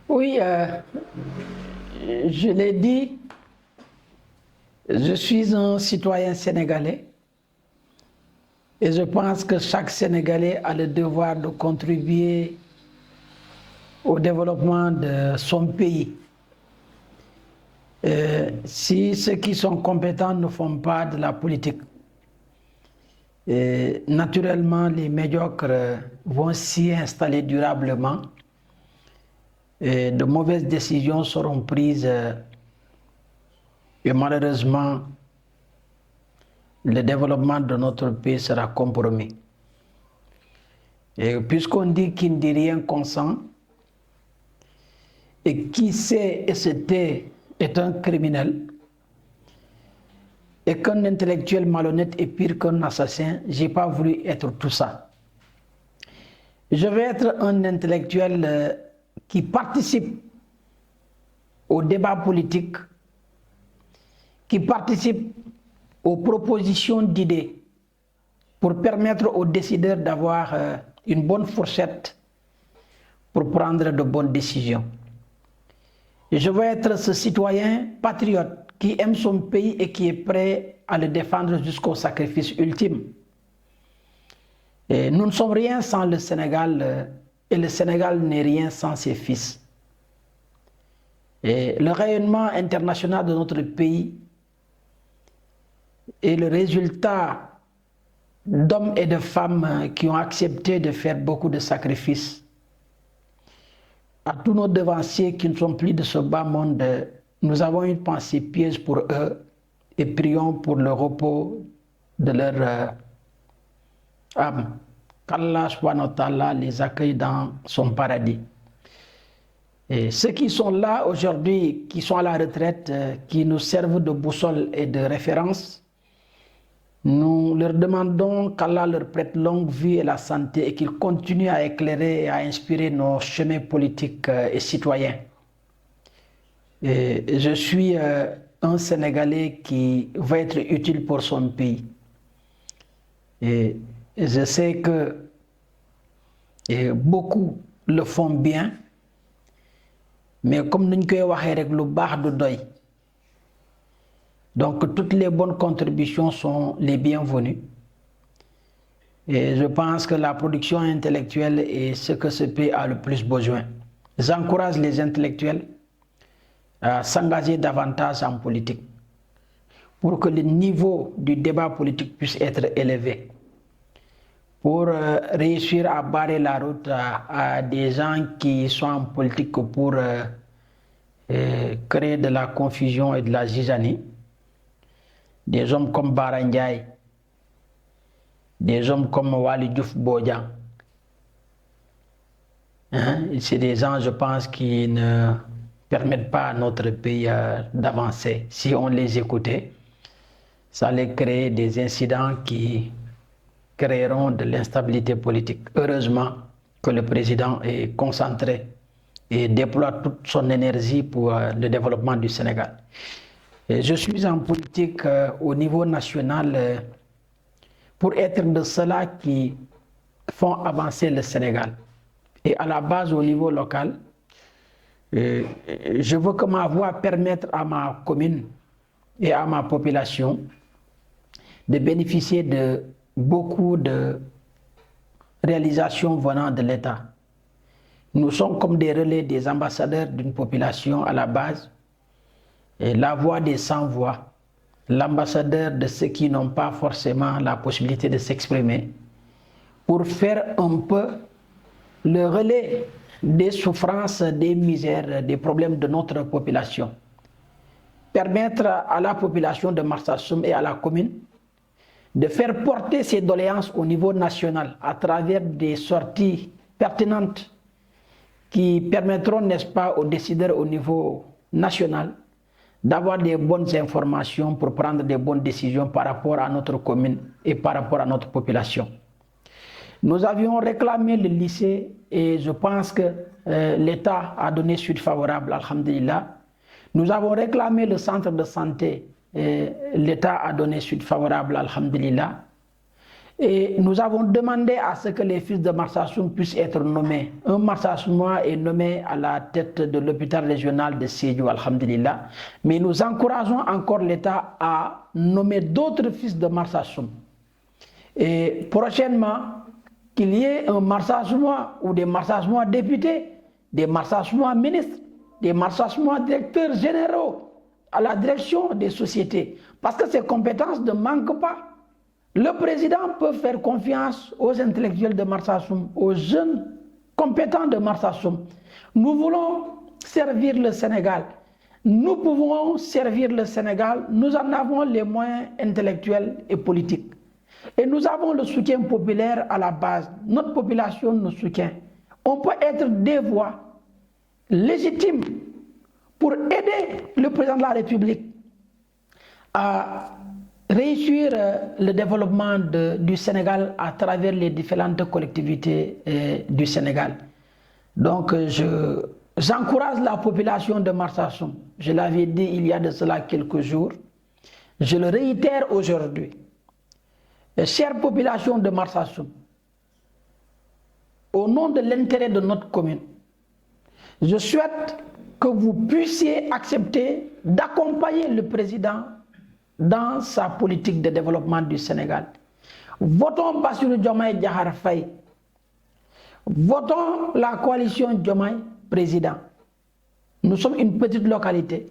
Oui, je l'ai dit, je suis un citoyen sénégalais et je pense que chaque Sénégalais a le devoir de contribuer au développement de son pays. Si ceux qui sont compétents ne font pas de la politique, naturellement les médiocres vont s'y installer durablement et de mauvaises décisions seront prises et malheureusement le développement de notre pays sera compromis. Et puisqu'on dit qui ne dit rien consent, et qui sait et se tait est un criminel, et qu'un intellectuel malhonnête est pire qu'un assassin, je n'ai pas voulu être tout ça. Je vais être un intellectuel qui participe au débat politique, qui participe aux propositions d'idées pour permettre aux décideurs d'avoir une bonne fourchette pour prendre de bonnes décisions. Je veux être ce citoyen patriote qui aime son pays et qui est prêt à le défendre jusqu'au sacrifice ultime. Et nous ne sommes rien sans le Sénégal et le Sénégal n'est rien sans ses fils. Et le rayonnement international de notre pays est le résultat d'hommes et de femmes qui ont accepté de faire beaucoup de sacrifices. À tous nos devanciers qui ne sont plus de ce bas monde, nous avons une pensée pieuse pour eux et prions pour le repos de leur âme. Qu'Allah subhanahu wa ta'ala les accueille dans son paradis. Et ceux qui sont là aujourd'hui, qui sont à la retraite, qui nous servent de boussole et de référence, nous leur demandons qu'Allah leur prête longue vie et la santé et qu'ils continuent à éclairer et à inspirer nos chemins politiques et citoyens. Et je suis un Sénégalais qui va être utile pour son pays. Et je sais que beaucoup le font bien, mais comme nous avons dit, le bar de doy. Donc toutes les bonnes contributions sont les bienvenues. Et je pense que la production intellectuelle est ce que ce pays a le plus besoin. J'encourage les intellectuels à s'engager davantage en politique pour que le niveau du débat politique puisse être élevé, pour réussir à barrer la route à des gens qui sont en politique pour créer de la confusion et de la zizanie. Des hommes comme Barangay, des hommes comme Wali Diouf Bodian. C'est des gens, je pense, qui ne permettent pas à notre pays d'avancer. Si on les écoutait, ça allait créer des incidents qui créeront de l'instabilité politique. Heureusement que le président est concentré et déploie toute son énergie pour le développement du Sénégal. Je suis en politique au niveau national pour être de ceux-là qui font avancer le Sénégal. Et à la base, au niveau local, je veux que ma voix permette à ma commune et à ma population de bénéficier de beaucoup de réalisations venant de l'État. Nous sommes comme des relais, des ambassadeurs d'une population à la base, et la voix des sans-voix, l'ambassadeur de ceux qui n'ont pas forcément la possibilité de s'exprimer, pour faire un peu le relais des souffrances, des misères, des problèmes de notre population. Permettre à la population de Marsassoum et à la commune de faire porter ses doléances au niveau national à travers des sorties pertinentes qui permettront, n'est-ce pas, aux décideurs au niveau national d'avoir des bonnes informations pour prendre des bonnes décisions par rapport à notre commune et par rapport à notre population. Nous avions réclamé le lycée et je pense que l'État a donné suite favorable, alhamdulillah. Nous avons réclamé le centre de santé et l'État a donné suite favorable, alhamdulillah. Et nous avons demandé à ce que les fils de Marsassoum puissent être nommés. Un Marsassoumois est nommé à la tête de l'hôpital régional de Sédhiou, alhamdulillah. Mais nous encourageons encore l'État à nommer d'autres fils de Marsassoum. Et prochainement, qu'il y ait un Marsassoumois ou des Marsassoumois députés, des Marsassoumois ministres, des Marsassoumois directeurs généraux à la direction des sociétés. Parce que ces compétences ne manquent pas. Le président peut faire confiance aux intellectuels de Marsassoum, aux jeunes compétents de Marsassoum. Nous voulons servir le Sénégal. Nous pouvons servir le Sénégal. Nous en avons les moyens intellectuels et politiques. Et nous avons le soutien populaire à la base. Notre population nous soutient. On peut être des voix légitimes pour aider le président de la République à réussir le développement du Sénégal à travers les différentes collectivités du Sénégal. Donc, j'encourage la population de Marsassoum. Je l'avais dit il y a de cela quelques jours. Je le réitère aujourd'hui. Chère population de Marsassoum, au nom de l'intérêt de notre commune, je souhaite que vous puissiez accepter d'accompagner le président dans sa politique de développement du Sénégal. Votons Bassirou Diomaye Diakhar Faye. Votons la coalition Diomaye président. Nous sommes une petite localité.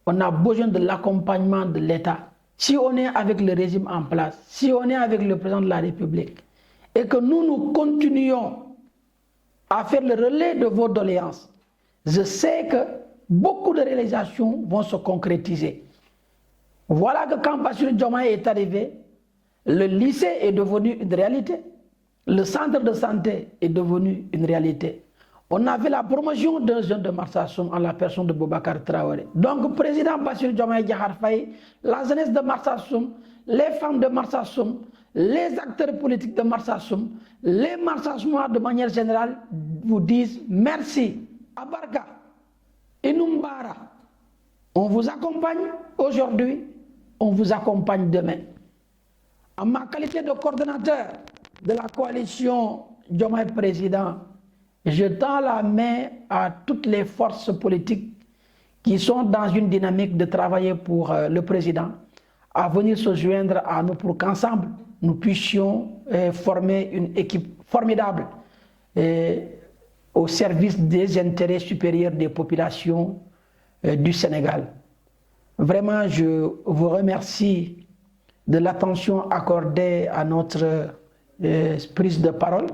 On a besoin de l'accompagnement de l'État. Si on est avec le régime en place, si on est avec le président de la République, et que nous continuons à faire le relais de vos doléances, je sais que beaucoup de réalisations vont se concrétiser. Voilà que quand Bassirou Diomaye est arrivé, le lycée est devenu une réalité. Le centre de santé est devenu une réalité. On avait la promotion d'un jeune de Marsassoum en la personne de Boubacar Traoré. Donc, président Bassirou Diomaye Diakhar Faye, la jeunesse de Marsassoum, les femmes de Marsassoum, les acteurs politiques de Marsassoum, les Marsassoumois de manière générale vous disent merci. Abarka, Inumbara, on vous accompagne aujourd'hui, on vous accompagne demain. En ma qualité de coordonnateur de la coalition Diomaye Président, je tends la main à toutes les forces politiques qui sont dans une dynamique de travailler pour le président, à venir se joindre à nous pour qu'ensemble, nous puissions former une équipe formidable au service des intérêts supérieurs des populations du Sénégal. Vraiment, je vous remercie de l'attention accordée à notre prise de parole.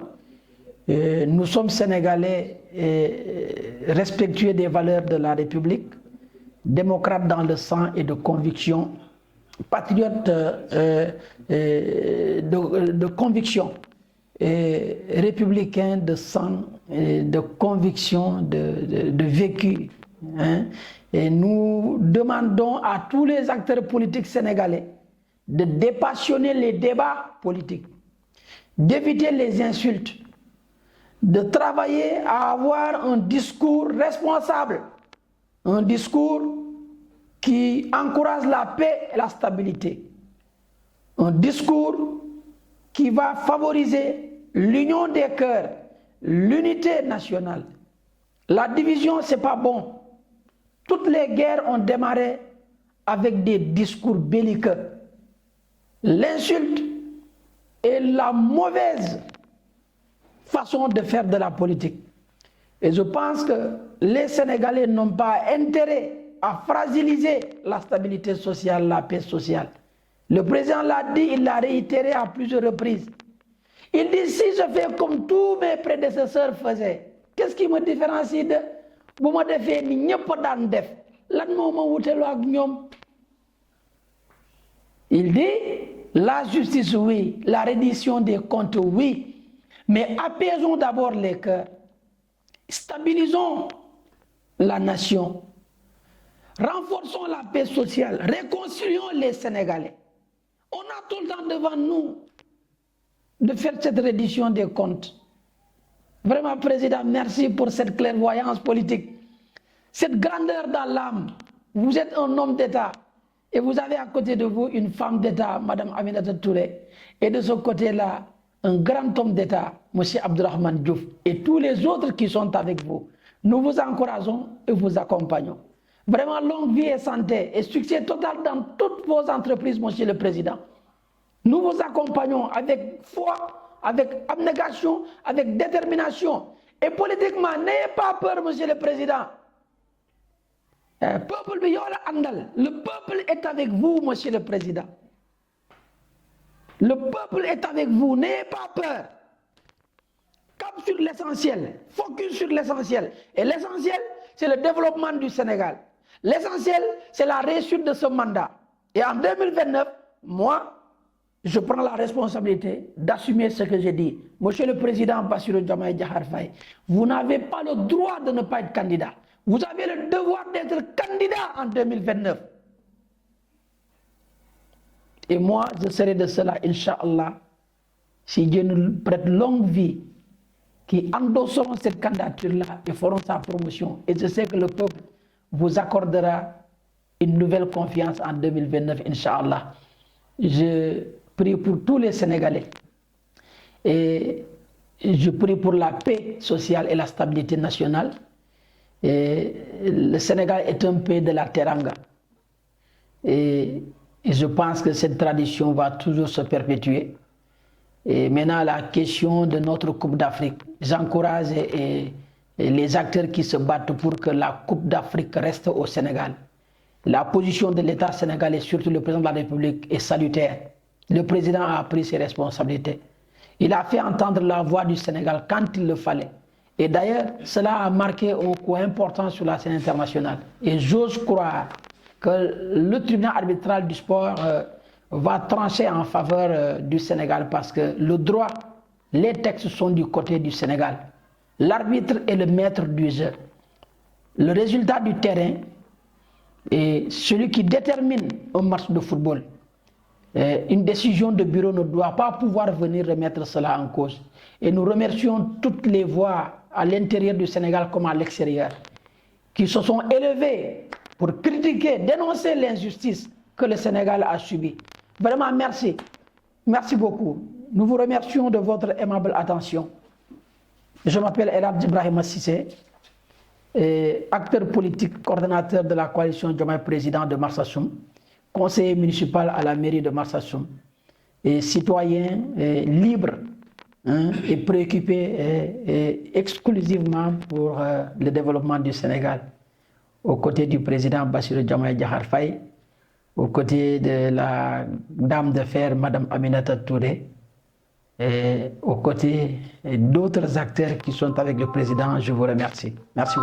Nous sommes Sénégalais respectueux des valeurs de la République, démocrates dans le sang et de conviction, patriotes de conviction, républicains de sang, de conviction, de vécu. Hein. Et nous demandons à tous les acteurs politiques sénégalais de dépassionner les débats politiques, d'éviter les insultes, de travailler à avoir un discours responsable, un discours qui encourage la paix et la stabilité, un discours qui va favoriser l'union des cœurs, l'unité nationale. La division, ce n'est pas bon. Toutes les guerres ont démarré avec des discours belliqueux. L'insulte est la mauvaise façon de faire de la politique. Et je pense que les Sénégalais n'ont pas intérêt à fragiliser la stabilité sociale, la paix sociale. Le président l'a dit, il l'a réitéré à plusieurs reprises. Il dit, si je fais comme tous mes prédécesseurs faisaient, qu'est-ce qui me différencie de... Il dit, la justice oui, la reddition des comptes oui, mais apaisons d'abord les cœurs, stabilisons la nation, renforçons la paix sociale, réconcilions les Sénégalais. On a tout le temps devant nous de faire cette reddition des comptes. Vraiment, Président, merci pour cette clairvoyance politique, cette grandeur dans l'âme. Vous êtes un homme d'État et vous avez à côté de vous une femme d'État, Madame Aminata Touré. Et de ce côté-là, un grand homme d'État, M. Abdourahmane Diouf, et tous les autres qui sont avec vous, nous vous encourageons et vous accompagnons. Vraiment, longue vie et santé et succès total dans toutes vos entreprises, Monsieur le Président. Nous vous accompagnons avec foi, avec abnégation, avec détermination. Et politiquement, n'ayez pas peur, Monsieur le Président. Le peuple est avec vous, Monsieur le Président. Le peuple est avec vous, n'ayez pas peur. Cap sur l'essentiel, focus sur l'essentiel. Et l'essentiel, c'est le développement du Sénégal. L'essentiel, c'est la réussite de ce mandat. Et en 2029, moi, je prends la responsabilité d'assumer ce que j'ai dit. Monsieur le Président Bassirou Diomaye Diakhar Faye, vous n'avez pas le droit de ne pas être candidat. Vous avez le devoir d'être candidat en 2029. Et moi, je serai de cela, Inch'Allah, si Dieu nous prête longue vie, qui endosseront cette candidature-là et feront sa promotion. Et je sais que le peuple vous accordera une nouvelle confiance en 2029, Inch'Allah. Je prie pour tous les Sénégalais. Et je prie pour la paix sociale et la stabilité nationale. Et le Sénégal est un pays de la teranga. Et je pense que cette tradition va toujours se perpétuer. Et maintenant, la question de notre Coupe d'Afrique. J'encourage les acteurs qui se battent pour que la Coupe d'Afrique reste au Sénégal. La position de l'État sénégalais, surtout le président de la République, est salutaire. Le président a pris ses responsabilités. Il a fait entendre la voix du Sénégal quand il le fallait. Et d'ailleurs, cela a marqué un coup important sur la scène internationale. Et j'ose croire que le tribunal arbitral du sport va trancher en faveur du Sénégal parce que le droit, les textes sont du côté du Sénégal. L'arbitre est le maître du jeu. Le résultat du terrain est celui qui détermine un match de football. Une décision de bureau ne doit pas pouvoir venir remettre cela en cause. Et nous remercions toutes les voix à l'intérieur du Sénégal comme à l'extérieur qui se sont élevées pour critiquer, dénoncer l'injustice que le Sénégal a subie. Vraiment, merci. Merci beaucoup. Nous vous remercions de votre aimable attention. Je m'appelle Elhadj Ibrahima Cissé, acteur politique, coordonnateur de la coalition Diomaye Président de Marsassoum, conseiller municipal à la mairie de Marsassoum, et citoyen libre et préoccupé exclusivement pour le développement du Sénégal, aux côtés du président Bassirou Diomaye Diakhar Faye, aux côtés de la dame de fer, Madame Aminata Touré, et aux côtés d'autres acteurs qui sont avec le président. Je vous remercie. Merci.